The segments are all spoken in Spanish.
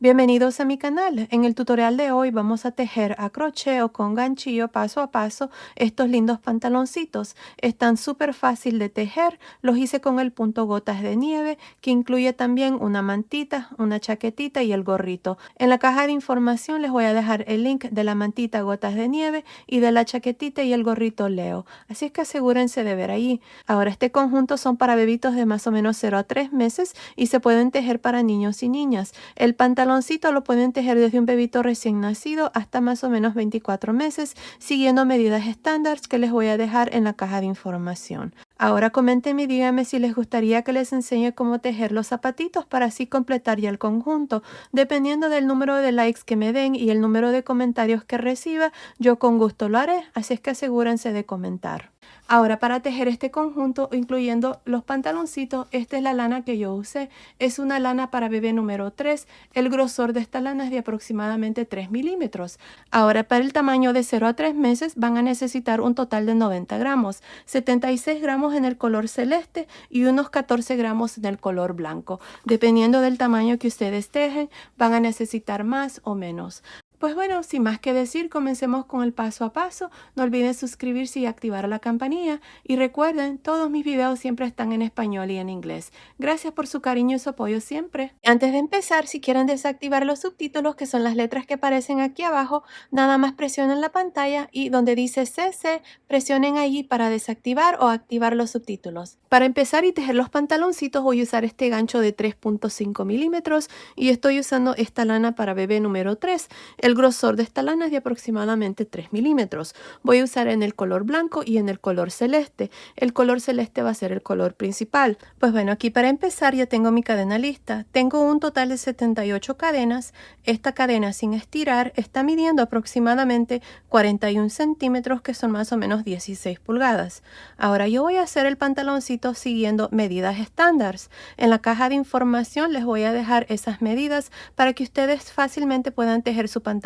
Bienvenidos a mi canal. En el tutorial de hoy vamos a tejer a crochet o con ganchillo paso a paso estos lindos pantaloncitos. Están súper fácil de tejer. Los hice con el punto gotas de nieve, que incluye también una mantita, una chaquetita y el gorrito. En la caja de información les voy a dejar el link de la mantita gotas de nieve y de la chaquetita y el gorrito Leo. Así es que asegúrense de ver allí. Ahora, este conjunto son para bebitos de más o menos 0 a 3 meses y se pueden tejer para niños y niñas. El pantaloncito lo pueden tejer desde un bebito recién nacido hasta más o menos 24 meses, siguiendo medidas estándar que les voy a dejar en la caja de información. Ahora coméntenme y díganme si les gustaría que les enseñe cómo tejer los zapatitos para así completar ya el conjunto. Dependiendo del número de likes que me den y el número de comentarios que reciba, yo con gusto lo haré, así es que asegúrense de comentar. Ahora, para tejer este conjunto, incluyendo los pantaloncitos, esta es la lana que yo usé. Es una lana para bebé número 3. El grosor de esta lana es de aproximadamente 3 milímetros. Ahora, para el tamaño de 0 a 3 meses van a necesitar un total de 90 gramos, 76 gramos en el color celeste y unos 14 gramos en el color blanco. Dependiendo del tamaño que ustedes tejen, van a necesitar más o menos. Pues bueno, sin más que decir, comencemos con el paso a paso. No olviden suscribirse y activar la campanilla. Y recuerden, todos mis videos siempre están en español y en inglés. Gracias por su cariño y su apoyo siempre. Antes de empezar, si quieren desactivar los subtítulos, que son las letras que aparecen aquí abajo, nada más presionen la pantalla y donde dice CC, presionen allí para desactivar o activar los subtítulos. Para empezar y tejer los pantaloncitos voy a usar este gancho de 3.5 milímetros y estoy usando esta lana para bebé número 3. El grosor de esta lana es de aproximadamente 3 milímetros. Voy a usar en el color blanco y en el color celeste. El color celeste va a ser el color principal. Pues bueno, aquí para empezar ya tengo mi cadena lista. Tengo un total de 78 cadenas. Esta cadena sin estirar está midiendo aproximadamente 41 centímetros, que son más o menos 16 pulgadas. Ahora yo voy a hacer el pantaloncito siguiendo medidas estándares. En la caja de información les voy a dejar esas medidas para que ustedes fácilmente puedan tejer su pantaloncito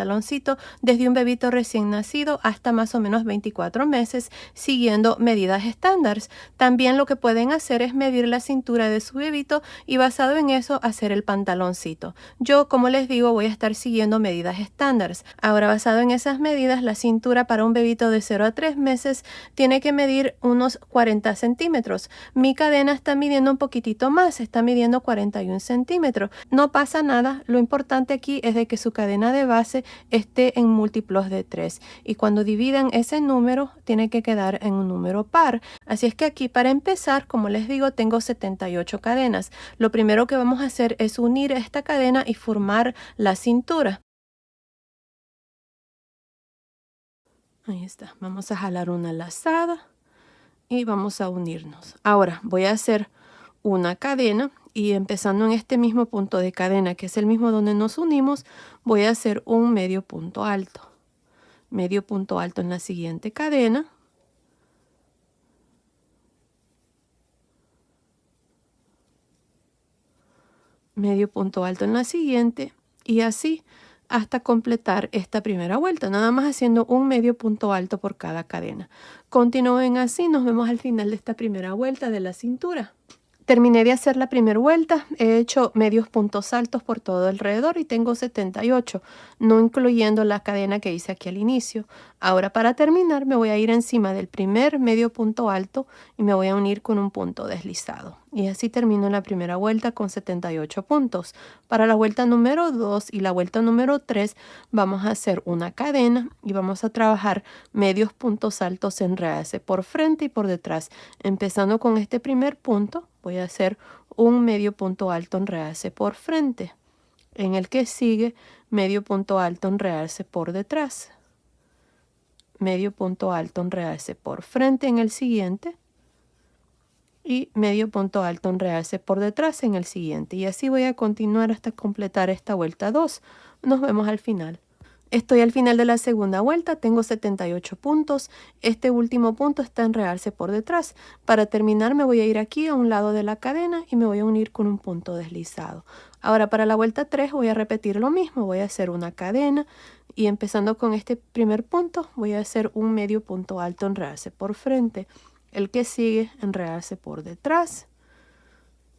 desde un bebito recién nacido hasta más o menos 24 meses, siguiendo medidas estándares. También lo que pueden hacer es medir la cintura de su bebito y basado en eso hacer el pantaloncito. Yo, como les digo, voy a estar siguiendo medidas estándares. Ahora, basado en esas medidas, la cintura para un bebito de 0 a 3 meses tiene que medir unos 40 centímetros. Mi cadena está midiendo un poquitito más, está midiendo 41 centímetros. No pasa nada, lo importante aquí es de que su cadena de base esté en múltiplos de 3 y cuando dividan ese número tiene que quedar en un número par. Así es que aquí para empezar, como les digo, tengo 78 cadenas. Lo primero que vamos a hacer es unir esta cadena y formar la cintura. Ahí está, vamos a jalar una lazada y vamos a unirnos. Ahora voy a hacer una cadena y empezando en este mismo punto de cadena, que es el mismo donde nos unimos, voy a hacer un medio punto alto en la siguiente cadena, medio punto alto en la siguiente y así hasta completar esta primera vuelta, nada más haciendo un medio punto alto por cada cadena. Continúen así, nos vemos al final de esta primera vuelta de la cintura. Terminé de hacer la primera vuelta, he hecho medios puntos altos por todo alrededor y tengo 78, no incluyendo la cadena que hice aquí al inicio. Ahora para terminar me voy a ir encima del primer medio punto alto y me voy a unir con un punto deslizado. Y así termino la primera vuelta con 78 puntos. Para la vuelta número 2 y la vuelta número 3 vamos a hacer una cadena y vamos a trabajar medios puntos altos en realce por frente y por detrás. Empezando con este primer punto, voy a hacer un medio punto alto en realce por frente. En el que sigue, medio punto alto en realce por detrás. Medio punto alto en realce por frente en el siguiente. Y medio punto alto en realce por detrás en el siguiente. Y así voy a continuar hasta completar esta vuelta 2. Nos vemos al final. Estoy al final de la segunda vuelta, tengo 78 puntos. Este último punto está en realce por detrás. Para terminar me voy a ir aquí a un lado de la cadena y me voy a unir con un punto deslizado. Ahora para la vuelta 3 voy a repetir lo mismo, voy a hacer una cadena y empezando con este primer punto voy a hacer un medio punto alto en realce por frente. El que sigue en realce por detrás.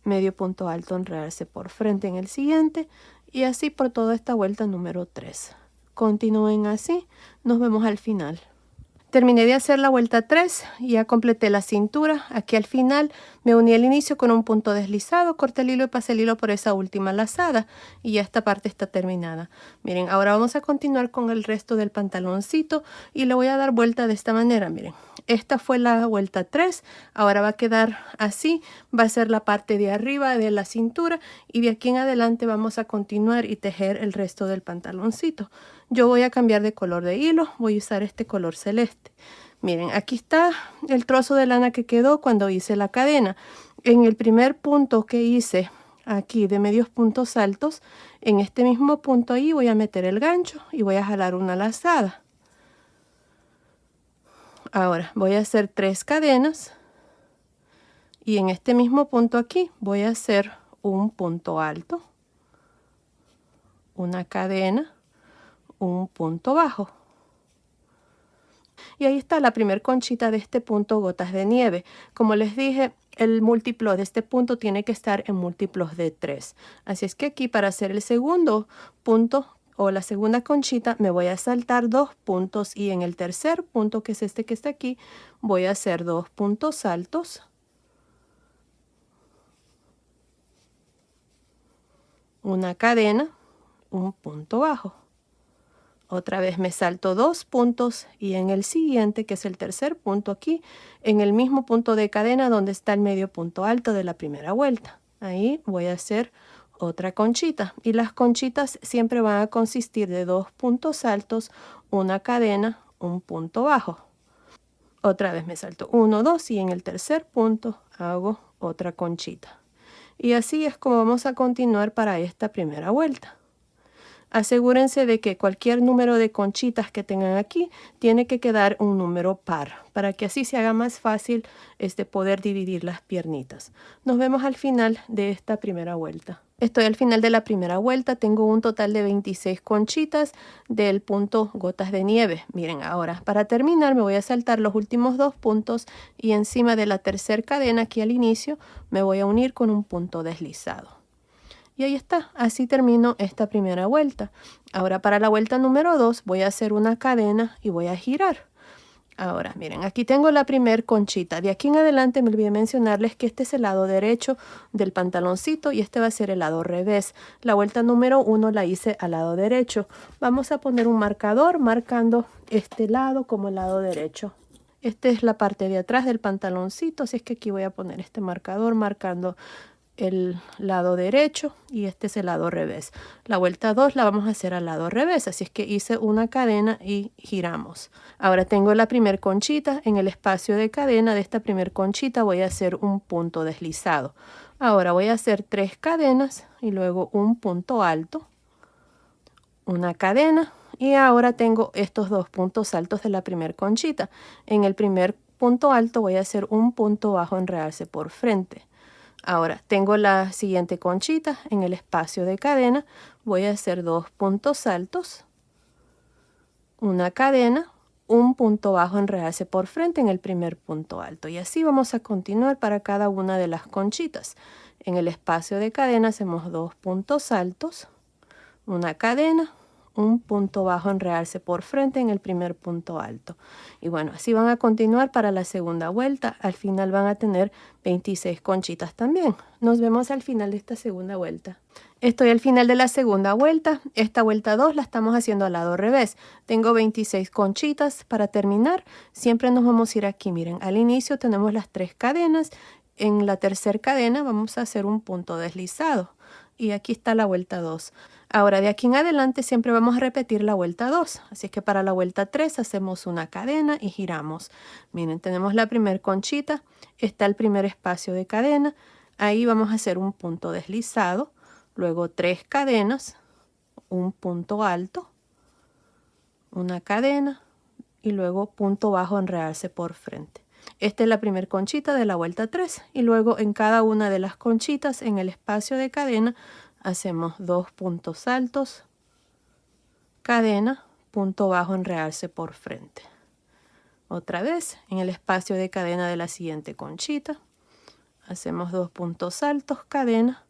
Medio punto alto en realce por frente en el siguiente Y así por toda esta vuelta número 3. Continúen así, nos vemos al final. Terminé de hacer la vuelta 3, ya completé la cintura. Aquí al final me uní al inicio con un punto deslizado, corté el hilo y pasé el hilo por esa última lazada y ya esta parte está terminada. Miren, ahora vamos a continuar con el resto del pantaloncito y le voy a dar vuelta de esta manera. Miren, esta fue la vuelta 3, ahora va a quedar así, va a ser la parte de arriba de la cintura y de aquí en adelante vamos a continuar y tejer el resto del pantaloncito. Yo voy a cambiar de color de hilo, voy a usar este color celeste. Miren, aquí está el trozo de lana que quedó cuando hice la cadena. En el primer punto que hice aquí de medios puntos altos, en este mismo punto ahí voy a meter el gancho y voy a jalar una lazada. Ahora voy a hacer 3 cadenas y en este mismo punto aquí voy a hacer un punto alto, una cadena, un punto bajo. Y ahí está la primer conchita de este punto gotas de nieve. Como les dije, el múltiplo de este punto tiene que estar en múltiplos de 3. Así es que aquí para hacer el segundo punto o la segunda conchita me voy a saltar 2 puntos y en el tercer punto, que es este que está aquí, voy a hacer 2 puntos altos, una cadena, un punto bajo. Otra vez me salto 2 puntos y en el siguiente, que es el tercer punto aquí, en el mismo punto de cadena donde está el medio punto alto de la primera vuelta. Ahí voy a hacer otra conchita y las conchitas siempre van a consistir de 2 puntos altos, una cadena, un punto bajo. Otra vez me salto 1, 2 y en el tercer punto hago otra conchita. Y así es como vamos a continuar para esta primera vuelta. Asegúrense de que cualquier número de conchitas que tengan aquí tiene que quedar un número par para que así se haga más fácil poder dividir las piernitas. Nos vemos al final de esta primera vuelta. Estoy al final de la primera vuelta, tengo un total de 26 conchitas del punto gotas de nieve. Miren, ahora para terminar me voy a saltar los últimos 2 puntos y encima de la tercera cadena aquí al inicio me voy a unir con un punto deslizado. Y ahí está, así termino esta primera vuelta. Ahora para la vuelta número 2 voy a hacer una cadena y voy a girar. Ahora miren, aquí tengo la primer conchita. De aquí en adelante me olvidé mencionarles que este es el lado derecho del pantaloncito y este va a ser el lado revés. La vuelta número 1 la hice al lado derecho. Vamos a poner un marcador marcando este lado como el lado derecho. Esta es la parte de atrás del pantaloncito, así es que aquí voy a poner este marcador marcando el lado derecho y este es el lado revés. La vuelta 2 la vamos a hacer al lado revés, así es que hice una cadena y giramos. Ahora tengo la primer conchita, en el espacio de cadena de esta primer conchita voy a hacer un punto deslizado. Ahora voy a hacer 3 cadenas y luego un punto alto, una cadena y ahora tengo estos 2 puntos altos de la primer conchita. En el primer punto alto voy a hacer un punto bajo en realce por frente. Ahora tengo la siguiente conchita, en el espacio de cadena voy a hacer 2 puntos altos, una cadena, un punto bajo en realce por frente en el primer punto alto y así vamos a continuar para cada una de las conchitas. En el espacio de cadena hacemos 2 puntos altos, una cadena, un punto bajo en realce por frente en el primer punto alto. Y bueno, así van a continuar para la segunda vuelta. Al final van a tener 26 conchitas también. Nos vemos al final de esta segunda vuelta. Estoy al final de la segunda vuelta. Esta vuelta 2 la estamos haciendo al lado revés. Tengo 26 conchitas. Para terminar, siempre nos vamos a ir aquí. Miren, al inicio tenemos las 3 cadenas. En la tercera cadena vamos a hacer un punto deslizado. Y aquí está la vuelta 2. Ahora de aquí en adelante siempre vamos a repetir la vuelta 2. Así es que para la vuelta 3 hacemos una cadena y giramos. Miren, tenemos la primer conchita. Está el primer espacio de cadena. Ahí vamos a hacer un punto deslizado. Luego 3 cadenas, un punto alto, una cadena y luego punto bajo en realce por frente. Esta es la primera conchita de la vuelta 3 y luego en cada una de las conchitas en el espacio de cadena hacemos 2 puntos altos, cadena, punto bajo en realce por frente. Otra vez en el espacio de cadena de la siguiente conchita hacemos 2 puntos altos, cadena,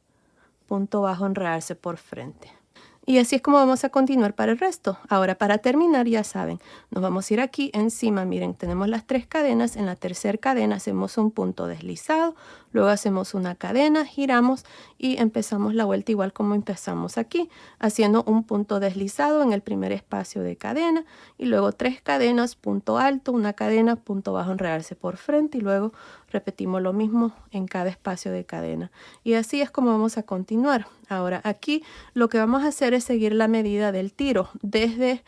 punto bajo en realce por frente. Y así es como vamos a continuar para el resto. Ahora, para terminar, ya saben, nos vamos a ir aquí encima. Miren, tenemos las 3 cadenas. En la tercera cadena hacemos un punto deslizado, luego hacemos una cadena, giramos y empezamos la vuelta igual como empezamos aquí, haciendo un punto deslizado en el primer espacio de cadena y luego 3 cadenas, punto alto, una cadena, punto bajo, enredarse por frente y luego repetimos lo mismo en cada espacio de cadena. Y así es como vamos a continuar. Ahora aquí lo que vamos a hacer es seguir la medida del tiro desde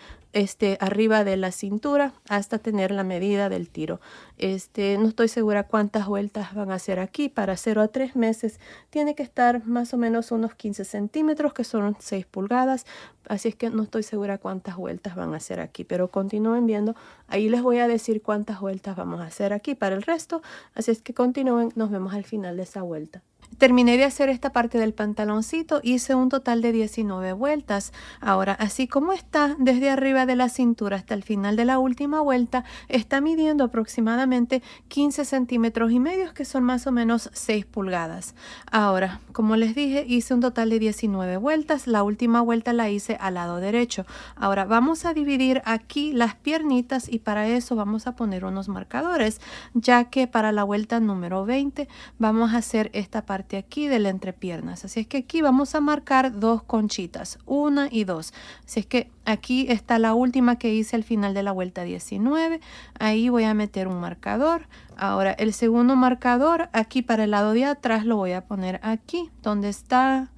arriba de la cintura hasta tener la medida del tiro. No estoy segura cuántas vueltas van a hacer aquí. Para 0 a 3 meses tiene que estar más o menos unos 15 centímetros, que son 6 pulgadas. Así es que no estoy segura cuántas vueltas van a hacer aquí, pero continúen viendo. Ahí les voy a decir cuántas vueltas vamos a hacer aquí para el resto. Así es que continúen, nos vemos al final de esa vuelta. Terminé de hacer esta parte del pantaloncito, hice un total de 19 vueltas. Ahora, así como está desde arriba de la cintura hasta el final de la última vuelta, está midiendo aproximadamente 15 centímetros y medio, que son más o menos 6 pulgadas. Ahora, como les dije, hice un total de 19 vueltas. La última vuelta la hice al lado derecho. Ahora vamos a dividir aquí las piernitas y para eso vamos a poner unos marcadores, ya que para la vuelta número 20 vamos a hacer esta parte aquí de la entrepiernas. Así es que aquí vamos a marcar 2 conchitas, 1 y 2. Así es que aquí está la última que hice al final de la vuelta 19. Ahí voy a meter un marcador. Ahora el segundo marcador aquí para el lado de atrás lo voy a poner aquí, donde está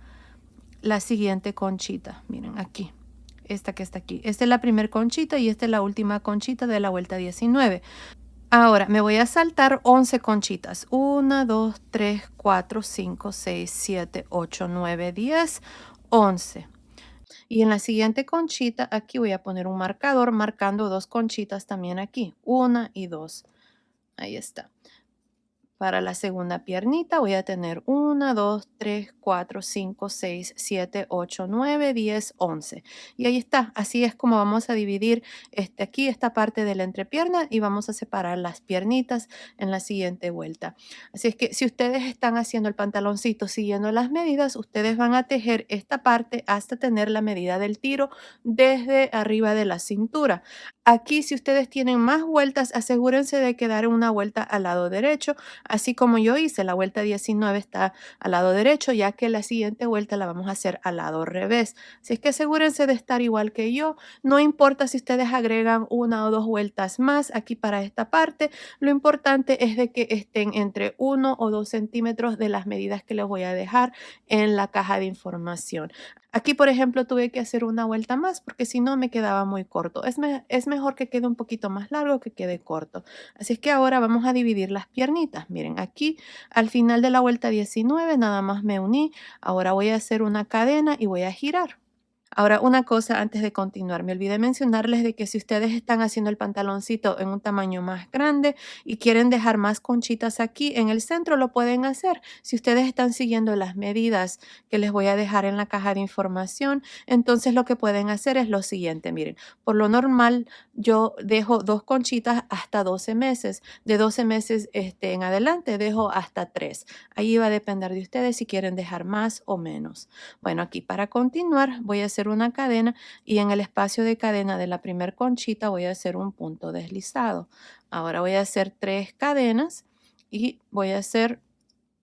la siguiente conchita. Miren aquí. Esta que está aquí. Esta es la primera conchita y esta es la última conchita de la vuelta 19. Ahora me voy a saltar 11 conchitas. 1, 2, 3, 4, 5, 6, 7, 8, 9, 10, 11. Y en la siguiente conchita aquí voy a poner un marcador marcando 2 conchitas también aquí. 1 y 2. Ahí está. Para la segunda piernita voy a tener 1, 2, 3, 4, 5, 6, 7, 8, 9, 10, 11. Y ahí está. Así es como vamos a dividir aquí esta parte de la entrepierna y vamos a separar las piernitas en la siguiente vuelta. Así es que si ustedes están haciendo el pantaloncito siguiendo las medidas, ustedes van a tejer esta parte hasta tener la medida del tiro desde arriba de la cintura. Aquí, si ustedes tienen más vueltas, asegúrense de que dar una vuelta al lado derecho. Así como yo hice, la vuelta 19 está al lado derecho, ya que la siguiente vuelta la vamos a hacer al lado revés. Así es que asegúrense de estar igual que yo. No importa si ustedes agregan 1 o 2 vueltas más aquí para esta parte. Lo importante es de que estén entre 1 o 2 centímetros de las medidas que les voy a dejar en la caja de información. Aquí, por ejemplo, tuve que hacer una vuelta más porque si no me quedaba muy corto. Es mejor que quede un poquito más largo que quede corto. Así es que ahora vamos a dividir las piernitas. Miren, aquí al final de la vuelta 19 nada más me uní. Ahora voy a hacer una cadena y voy a girar. Ahora, una cosa antes de continuar, me olvidé mencionarles de que si ustedes están haciendo el pantaloncito en un tamaño más grande y quieren dejar más conchitas aquí en el centro, lo pueden hacer. Si ustedes están siguiendo las medidas que les voy a dejar en la caja de información, entonces lo que pueden hacer es lo siguiente. Miren, por lo normal yo dejo 2 conchitas hasta 12 meses. De 12 meses en adelante dejo hasta 3. Ahí va a depender de ustedes si quieren dejar más o menos. Bueno, aquí para continuar voy a hacer una cadena y en el espacio de cadena de la primer conchita voy a hacer un punto deslizado. Ahora voy a hacer 3 cadenas y voy a hacer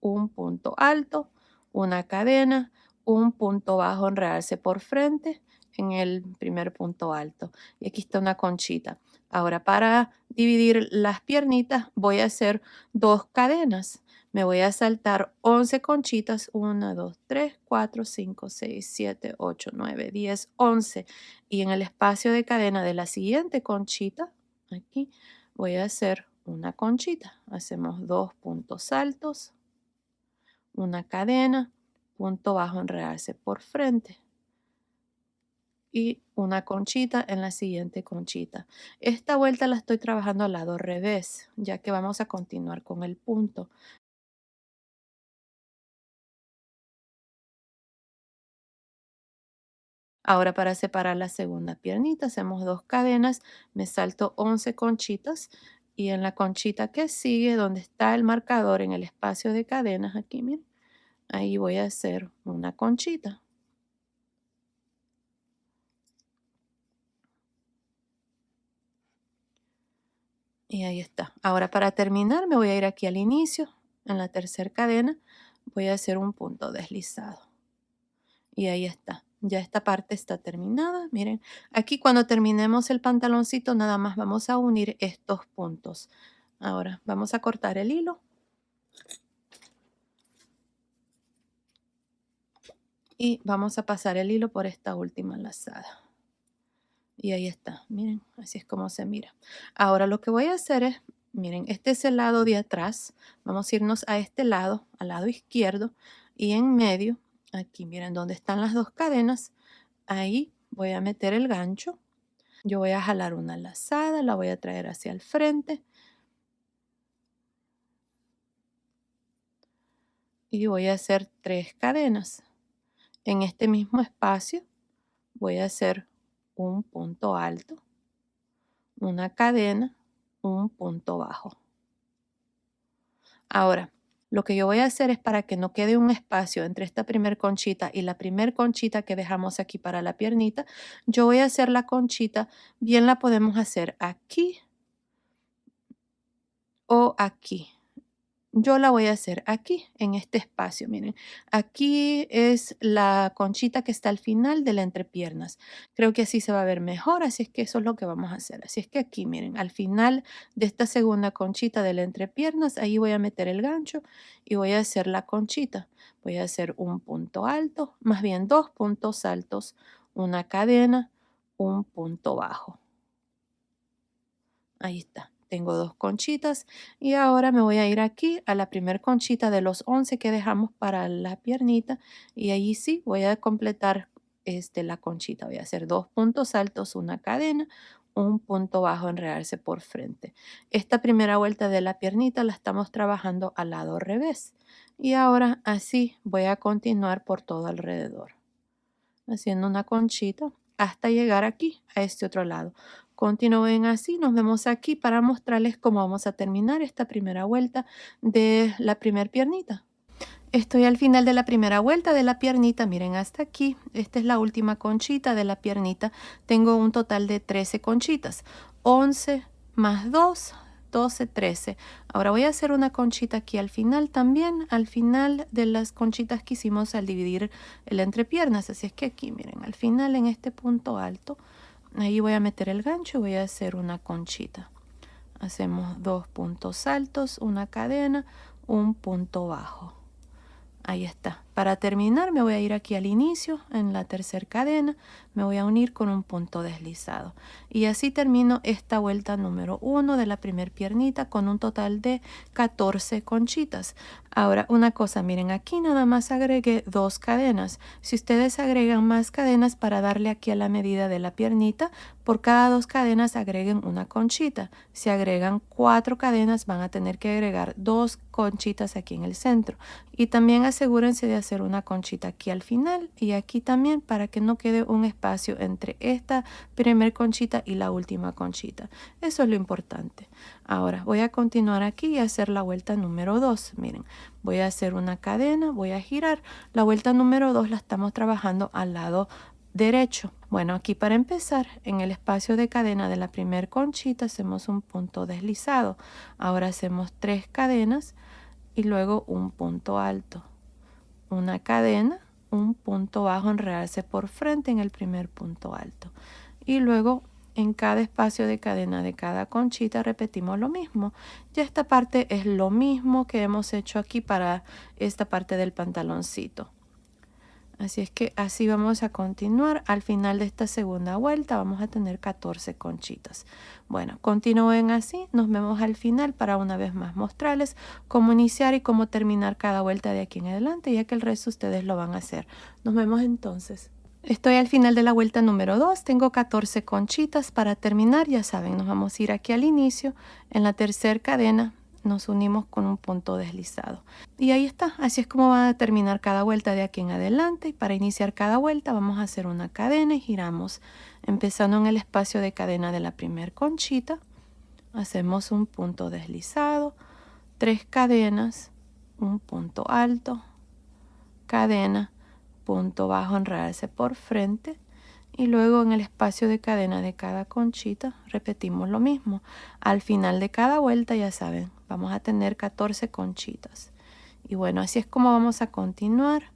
un punto alto, una cadena, un punto bajo, enredarse por frente en el primer punto alto. Y aquí está una conchita. Ahora para dividir las piernitas voy a hacer 2 cadenas. Me voy a saltar 11 conchitas, 1, 2, 3, 4, 5, 6, 7, 8, 9, 10, 11. Y en el espacio de cadena de la siguiente conchita, aquí voy a hacer una conchita. Hacemos 2 puntos altos, una cadena, punto bajo, enredarse por frente y una conchita en la siguiente conchita. Esta vuelta la estoy trabajando al lado revés, ya que vamos a continuar con el punto. Ahora para separar la segunda piernita hacemos 2 cadenas, me salto 11 conchitas y en la conchita que sigue, donde está el marcador en el espacio de cadenas, aquí miren, ahí voy a hacer una conchita. Y ahí está. Ahora para terminar me voy a ir aquí al inicio, en la tercera cadena, voy a hacer un punto deslizado. Y ahí está. Ya esta parte está terminada. Miren, aquí cuando terminemos el pantaloncito nada más vamos a unir estos puntos. Ahora vamos a cortar el hilo. Y vamos a pasar el hilo por esta última lazada. Y ahí está, miren, así es como se mira. Ahora lo que voy a hacer es, miren, este es el lado de atrás. Vamos a irnos a este lado, al lado izquierdo. Y en medio, aquí miren donde están las dos cadenas, ahí voy a meter el gancho. Yo voy a jalar una lazada, la voy a traer hacia el frente. Y voy a hacer 3 cadenas. En este mismo espacio voy a hacer un punto alto, una cadena, un punto bajo. Ahora, lo que yo voy a hacer es para que no quede un espacio entre esta primer conchita y la primer conchita que dejamos aquí para la piernita, yo voy a hacer la conchita, bien la podemos hacer aquí o aquí. Yo la voy a hacer aquí, en este espacio, miren. Aquí es la conchita que está al final de la entrepiernas. Creo que así se va a ver mejor, así es que eso es lo que vamos a hacer. Así es que aquí, miren, al final de esta segunda conchita de la entrepiernas, ahí voy a meter el gancho y voy a hacer la conchita. Voy a hacer un punto alto, más bien 2 puntos altos, una cadena, un punto bajo. Ahí está. Tengo 2 conchitas y ahora me voy a ir aquí a la primer conchita de los 11 que dejamos para la piernita y ahí sí voy a completar la conchita. Voy a hacer 2 puntos altos, una cadena, un punto bajo, enredarse por frente. Esta primera vuelta de la piernita la estamos trabajando al lado revés y ahora así voy a continuar por todo alrededor, haciendo una conchita hasta llegar aquí, a este otro lado. Continúen así, nos vemos aquí para mostrarles cómo vamos a terminar esta primera vuelta de la primer piernita. Estoy al final de la primera vuelta de la piernita, miren hasta aquí, esta es la última conchita de la piernita, tengo un total de 13 conchitas, 11 más 2, 12, 13. Ahora voy a hacer una conchita aquí al final también, al final de las conchitas que hicimos al dividir el entrepiernas, así es que aquí miren, al final en este punto alto, ahí voy a meter el gancho y voy a hacer una conchita. Hacemos 2 puntos altos, una cadena, un punto bajo. Ahí está. Para terminar me voy a ir aquí al inicio, en la tercera cadena, me voy a unir con un punto deslizado. Y así termino esta vuelta número 1 de la primer piernita con un total de 14 conchitas. Ahora una cosa, miren aquí nada más agregué 2 cadenas. Si ustedes agregan más cadenas para darle aquí a la medida de la piernita, por cada 2 cadenas agreguen una conchita. Si agregan 4 cadenas van a tener que agregar 2 conchitas aquí en el centro. Y también asegúrense de hacer una conchita aquí al final y aquí también para que no quede un espacio entre esta primer conchita y la última conchita. Eso es lo importante. Ahora voy a continuar aquí y hacer la vuelta número 2. Miren, voy a hacer una cadena, voy a girar. La vuelta número 2 la estamos trabajando al lado derecho. Bueno, aquí para empezar, en el espacio de cadena de la primer conchita hacemos un punto deslizado. Ahora hacemos 3 cadenas y luego un punto alto, una cadena, un punto bajo, enredarse por frente en el primer punto alto y luego en cada espacio de cadena de cada conchita repetimos lo mismo. Ya esta parte es lo mismo que hemos hecho aquí para esta parte del pantaloncito. Así es que así vamos a continuar. Al final de esta segunda vuelta vamos a tener 14 conchitas. Bueno, continúen así. Nos vemos al final para una vez más mostrarles cómo iniciar y cómo terminar cada vuelta de aquí en adelante, ya que el resto ustedes lo van a hacer. Nos vemos entonces. Estoy al final de la vuelta número 2. Tengo 14 conchitas para terminar. Ya saben, nos vamos a ir aquí al inicio. En la tercera cadena nos unimos con un punto deslizado. Y ahí está, así es como va a terminar cada vuelta de aquí en adelante. Y para iniciar cada vuelta vamos a hacer una cadena y giramos. Empezando en el espacio de cadena de la primer conchita, hacemos un punto deslizado, 3 cadenas, un punto alto, cadena, punto bajo, enredarse por frente Y luego en el espacio de cadena de cada conchita repetimos lo mismo. Al final de cada vuelta, ya saben, vamos a tener 14 conchitas. Y bueno, así es como vamos a continuar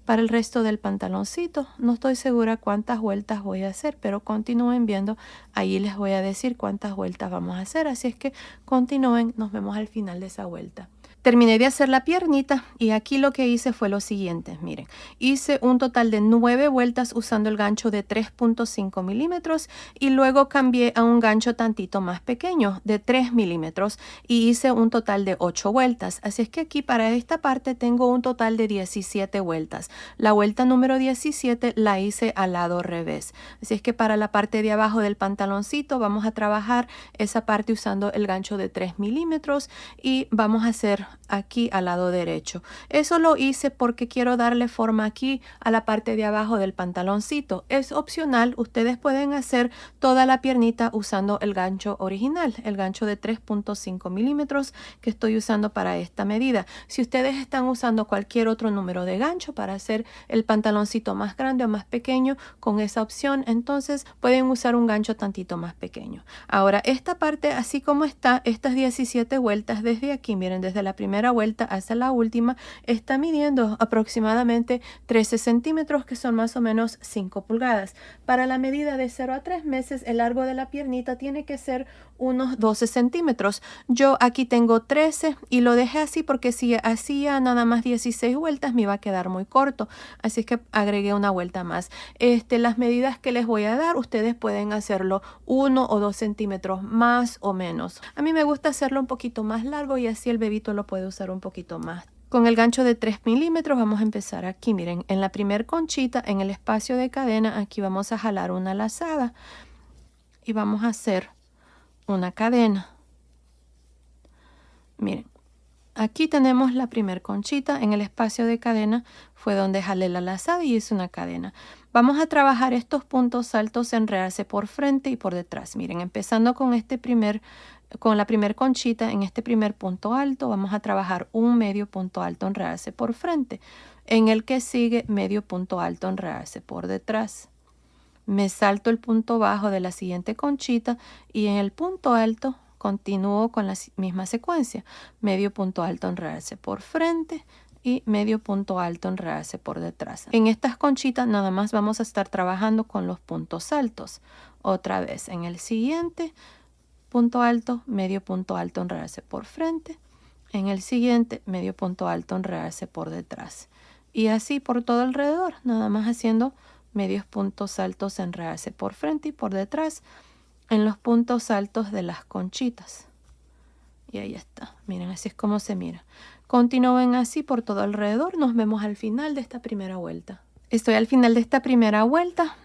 para el resto del pantaloncito. No estoy segura cuántas vueltas voy a hacer, pero continúen viendo. Ahí les voy a decir cuántas vueltas vamos a hacer. Así es que continúen, nos vemos al final de esa vuelta. Terminé de hacer la piernita y aquí lo que hice fue lo siguiente, miren, hice un total de 9 vueltas usando el gancho de 3.5 milímetros y luego cambié a un gancho tantito más pequeño de 3 milímetros y hice un total de 8 vueltas. Así es que aquí para esta parte tengo un total de 17 vueltas. La vuelta número 17 la hice al lado revés. Así es que para la parte de abajo del pantaloncito vamos a trabajar esa parte usando el gancho de 3 milímetros y vamos a hacer aquí al lado derecho. Eso lo hice porque quiero darle forma aquí a la parte de abajo del pantaloncito. Es opcional, ustedes pueden hacer toda la piernita usando el gancho original, el gancho de 3.5 milímetros que estoy usando para esta medida. Si ustedes están usando cualquier otro número de gancho para hacer el pantaloncito más grande o más pequeño con esa opción, entonces pueden usar un gancho tantito más pequeño. Ahora esta parte así como está, estas 17 vueltas desde aquí, miren, desde la primera vuelta hasta la última, está midiendo aproximadamente 13 centímetros, que son más o menos 5 pulgadas. Para la medida de 0 a 3 meses, el largo de la piernita tiene que ser unos 12 centímetros. Yo aquí tengo 13 y lo dejé así porque si hacía nada más 16 vueltas me iba a quedar muy corto. Así es que agregué una vuelta más. Las medidas que les voy a dar, ustedes pueden hacerlo 1 o 2 centímetros más o menos. A mí me gusta hacerlo un poquito más largo y así el bebito lo puede usar un poquito más. Con el gancho de 3 milímetros vamos a empezar aquí, miren, en la primer conchita, en el espacio de cadena, aquí vamos a jalar una lazada y vamos a hacer una cadena. Miren, aquí tenemos la primer conchita, en el espacio de cadena fue donde jalé la lazada y hice una cadena. Vamos a trabajar estos puntos altos en realce por frente y por detrás. Miren, empezando con con la primer conchita, en este primer punto alto, vamos a trabajar un medio punto alto en realce por frente. En el que sigue, medio punto alto en realce por detrás. Me salto el punto bajo de la siguiente conchita y en el punto alto continúo con la misma secuencia. Medio punto alto en realce por frente y medio punto alto en realce por detrás. En estas conchitas nada más vamos a estar trabajando con los puntos altos. Otra vez en el siguiente punto alto, medio punto alto en realce por frente. En el siguiente, medio punto alto en realce por detrás. Y así por todo alrededor, nada más haciendo medios puntos altos en realce por frente y por detrás en los puntos altos de las conchitas. Y ahí está. Miren, así es como se mira. Continúen así por todo alrededor. Nos vemos al final de esta primera vuelta. Estoy al final de esta primera vuelta.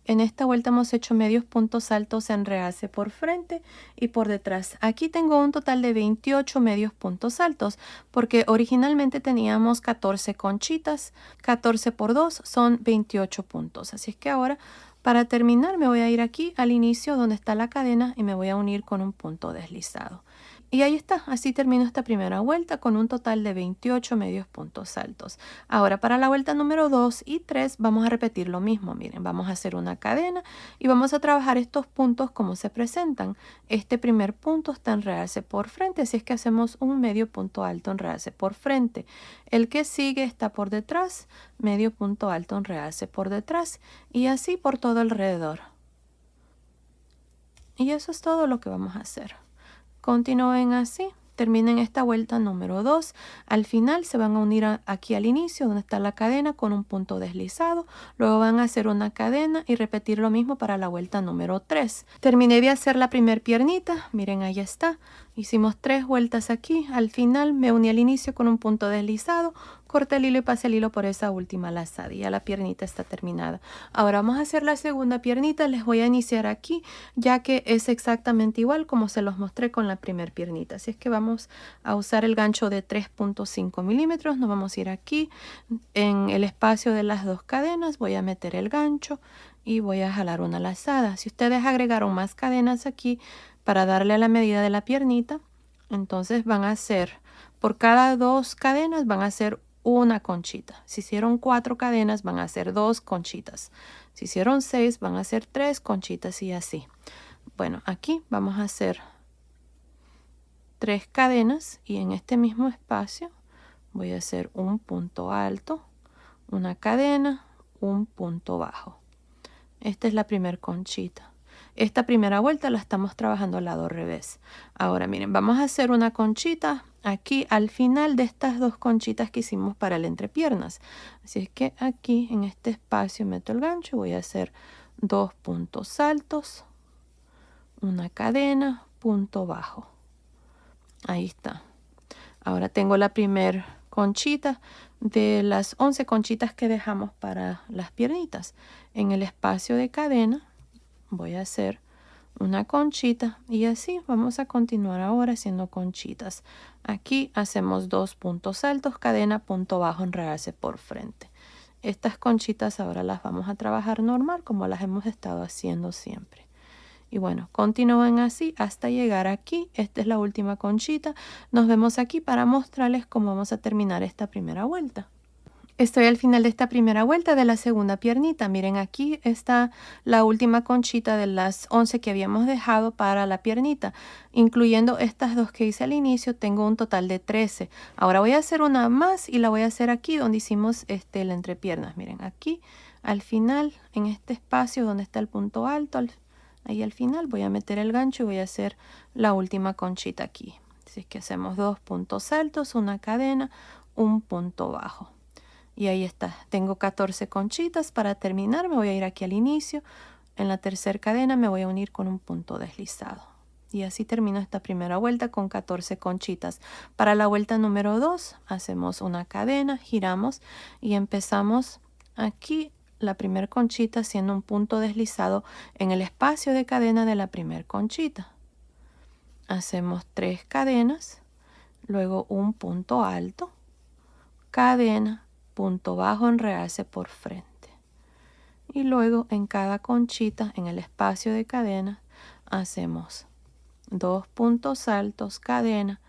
En esta vuelta hemos hecho medios puntos altos en realce por frente y por detrás. Aquí tengo un total de 28 medios puntos altos porque originalmente teníamos 14 conchitas. 14 por 2 son 28 puntos. Así es que ahora para terminar me voy a ir aquí al inicio donde está la cadena y me voy a unir con un punto deslizado. Y ahí está, así termino esta primera vuelta con un total de 28 medios puntos altos. Ahora para la vuelta número 2 y 3 vamos a repetir lo mismo. Miren, vamos a hacer una cadena y vamos a trabajar estos puntos como se presentan. Este primer punto está en realce por frente, así es que hacemos un medio punto alto en realce por frente. El que sigue está por detrás, medio punto alto en realce por detrás y así por todo alrededor. Y eso es todo lo que vamos a hacer. Continúen así, terminen esta vuelta número 2. Al final se van a unir aquí al inicio donde está la cadena con un punto deslizado. Luego van a hacer una cadena y repetir lo mismo para la vuelta número 3. Terminé de hacer la primer piernita, miren ahí está. Hicimos 3 vueltas aquí, al final me uní al inicio con un punto deslizado, corté el hilo y pasé el hilo por esa última lazada y ya la piernita está terminada. Ahora vamos a hacer la segunda piernita, les voy a iniciar aquí ya que es exactamente igual como se los mostré con la primer piernita. Así es que vamos a usar el gancho de 3.5 milímetros, nos vamos a ir aquí en el espacio de las dos cadenas, voy a meter el gancho y voy a jalar una lazada. Si ustedes agregaron más cadenas aquí, para darle a la medida de la piernita, entonces van a hacer, por cada 2 cadenas van a hacer una conchita. Si hicieron 4 cadenas van a hacer 2 conchitas. Si hicieron 6, van a hacer 3 conchitas y así. Bueno, aquí vamos a hacer 3 cadenas y en este mismo espacio voy a hacer un punto alto, una cadena, un punto bajo. Esta es la primera conchita. Esta primera vuelta la estamos trabajando al lado revés. Ahora miren, vamos a hacer una conchita aquí al final de estas 2 conchitas que hicimos para el entrepiernas. Así es que aquí en este espacio meto el gancho y voy a hacer 2 puntos altos, una cadena, punto bajo. Ahí está. Ahora tengo la primera conchita de las 11 conchitas que dejamos para las piernitas. En el espacio de cadena voy a hacer una conchita y así vamos a continuar ahora haciendo conchitas. Aquí hacemos 2 puntos altos, cadena, punto bajo en realce por frente. Estas conchitas ahora las vamos a trabajar normal como las hemos estado haciendo siempre. Y bueno, continúen así hasta llegar aquí. Esta es la última conchita. Nos vemos aquí para mostrarles cómo vamos a terminar esta primera vuelta. Estoy al final de esta primera vuelta de la segunda piernita. Miren, aquí está la última conchita de las 11 que habíamos dejado para la piernita. Incluyendo estas 2 que hice al inicio, tengo un total de 13. Ahora voy a hacer una más y la voy a hacer aquí donde hicimos el entrepiernas. Miren, aquí al final, en este espacio donde está el punto alto, ahí al final voy a meter el gancho y voy a hacer la última conchita aquí. Así es que hacemos 2 puntos altos, una cadena, un punto bajo. Y ahí está, tengo 14 conchitas. Para terminar me voy a ir aquí al inicio. En la tercera cadena me voy a unir con un punto deslizado. Y así termino esta primera vuelta con 14 conchitas. Para la vuelta número 2 hacemos una cadena, giramos y empezamos aquí la primera conchita haciendo un punto deslizado en el espacio de cadena de la primera conchita. Hacemos 3 cadenas, luego un punto alto, cadena, punto bajo en realce por frente. Y luego en cada conchita, en el espacio de cadena, hacemos 2 puntos altos, cadena,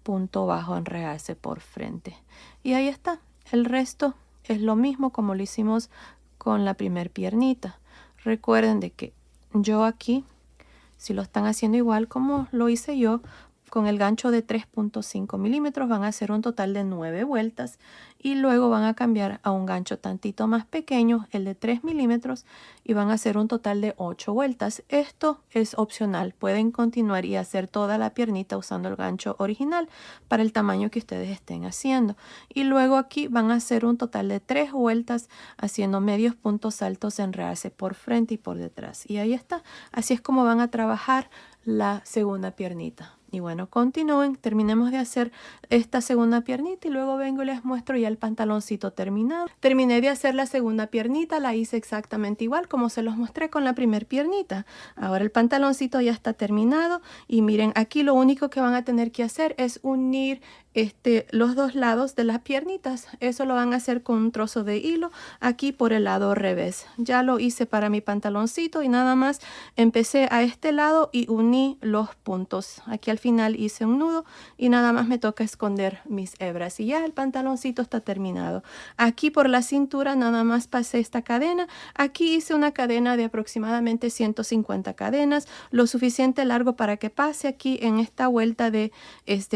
punto bajo en realce por frente. Y ahí está. El resto es lo mismo como lo hicimos con la primer piernita. Recuerden de que yo aquí, si lo están haciendo igual como lo hice yo, con el gancho de 3.5 milímetros van a hacer un total de 9 vueltas y luego van a cambiar a un gancho tantito más pequeño, el de 3 milímetros, y van a hacer un total de 8 vueltas. Esto es opcional, pueden continuar y hacer toda la piernita usando el gancho original para el tamaño que ustedes estén haciendo. Y luego aquí van a hacer un total de 3 vueltas haciendo medios puntos altos en realce por frente y por detrás. Y ahí está, así es como van a trabajar la segunda piernita. Y bueno, continúen, terminemos de hacer esta segunda piernita y luego vengo y les muestro ya el pantaloncito terminado. Terminé de hacer la segunda piernita, la hice exactamente igual como se los mostré con la primer piernita. Ahora el pantaloncito ya está terminado y miren, aquí lo único que van a tener que hacer es unir los 2 lados de las piernitas. Eso lo van a hacer con un trozo de hilo aquí por el lado revés. Ya lo hice para mi pantaloncito y nada más empecé a este lado y uní los puntos. Aquí al final hice un nudo y nada más me toca esconder mis hebras y ya el pantaloncito está terminado. Aquí por la cintura nada más pasé esta cadena. Aquí hice una cadena de aproximadamente 150 cadenas, lo suficiente largo para que pase aquí en esta vuelta de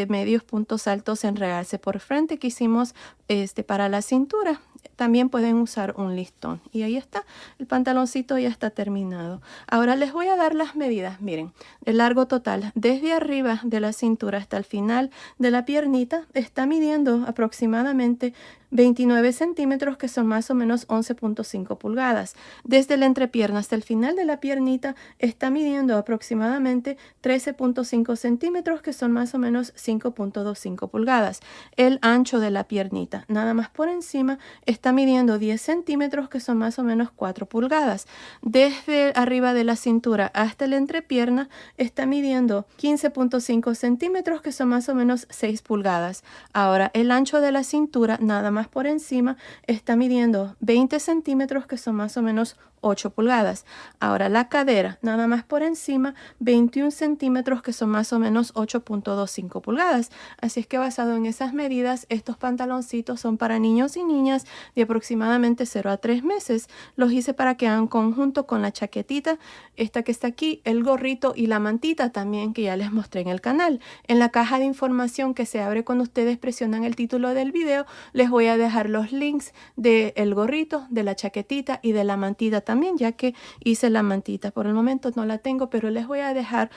medios puntos altos en realce por frente que hicimos para la cintura. También pueden usar un listón y ahí está, el pantaloncito ya está terminado. Ahora les voy a dar las medidas. Miren, el largo total desde arriba de la cintura hasta el final de la piernita está midiendo aproximadamente 29 centímetros, que son más o menos 11.5 pulgadas. Desde la entrepierna hasta el final de la piernita está midiendo aproximadamente 13.5 centímetros, que son más o menos 5.25 pulgadas. El ancho de la piernita, nada más por encima, está midiendo 10 centímetros, que son más o menos 4 pulgadas. Desde arriba de la cintura hasta la entrepierna está midiendo 15.5 centímetros, que son más o menos 6 pulgadas. Ahora, el ancho de la cintura, nada más por encima, está midiendo 20 centímetros, que son más o menos 8 pulgadas. Ahora la cadera, nada más por encima, 21 centímetros, que son más o menos 8.25 pulgadas. Así es que basado en esas medidas, estos pantaloncitos son para niños y niñas de aproximadamente 0 a 3 meses. Los hice para que hagan conjunto con la chaquetita, esta que está aquí, el gorrito y la mantita también, que ya les mostré en el canal. En la caja de información que se abre cuando ustedes presionan el título del video, les voy a dejar los links del gorrito, de la chaquetita y de la mantita también, ya que hice la mantita. Por el momento no la tengo, pero les voy a dejar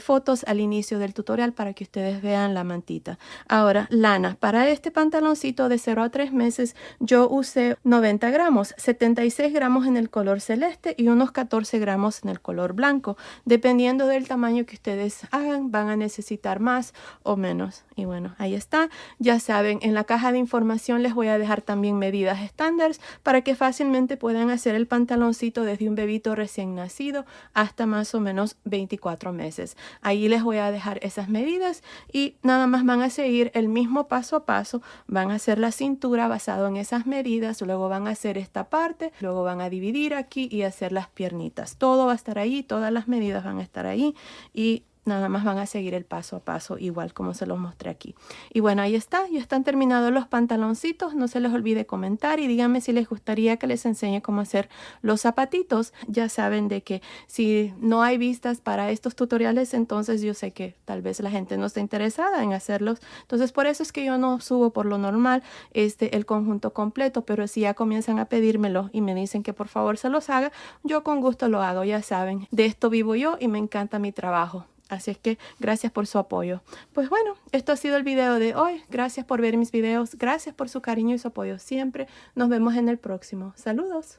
fotos al inicio del tutorial para que ustedes vean la mantita. Ahora, lana. Para este pantaloncito de 0 a 3 meses, yo usé 90 gramos, 76 gramos en el color celeste y unos 14 gramos en el color blanco. Dependiendo del tamaño que ustedes hagan, van a necesitar más o menos. Y bueno, ahí está. Ya saben, en la caja de información les voy a dejar también medidas estándar para que fácilmente puedan hacer el pantaloncito desde un bebito recién nacido hasta más o menos 24 meses. Ahí les voy a dejar esas medidas y nada más van a seguir el mismo paso a paso. Van a hacer la cintura basado en esas medidas, luego van a hacer esta parte, luego van a dividir aquí y hacer las piernitas. Todo va a estar ahí, todas las medidas van a estar ahí y nada más van a seguir el paso a paso igual como se los mostré aquí. Y bueno, ahí está, ya están terminados los pantaloncitos. No se les olvide comentar y díganme si les gustaría que les enseñe cómo hacer los zapatitos. Ya saben de que si no hay vistas para estos tutoriales, entonces yo sé que tal vez la gente no está interesada en hacerlos. Entonces por eso es que yo no subo por lo normal el conjunto completo, pero si ya comienzan a pedírmelo y me dicen que por favor se los haga, yo con gusto lo hago. Ya saben, de esto vivo yo y me encanta mi trabajo. Así es que gracias por su apoyo. Pues bueno, esto ha sido el video de hoy. Gracias por ver mis videos. Gracias por su cariño y su apoyo siempre. Nos vemos en el próximo. Saludos.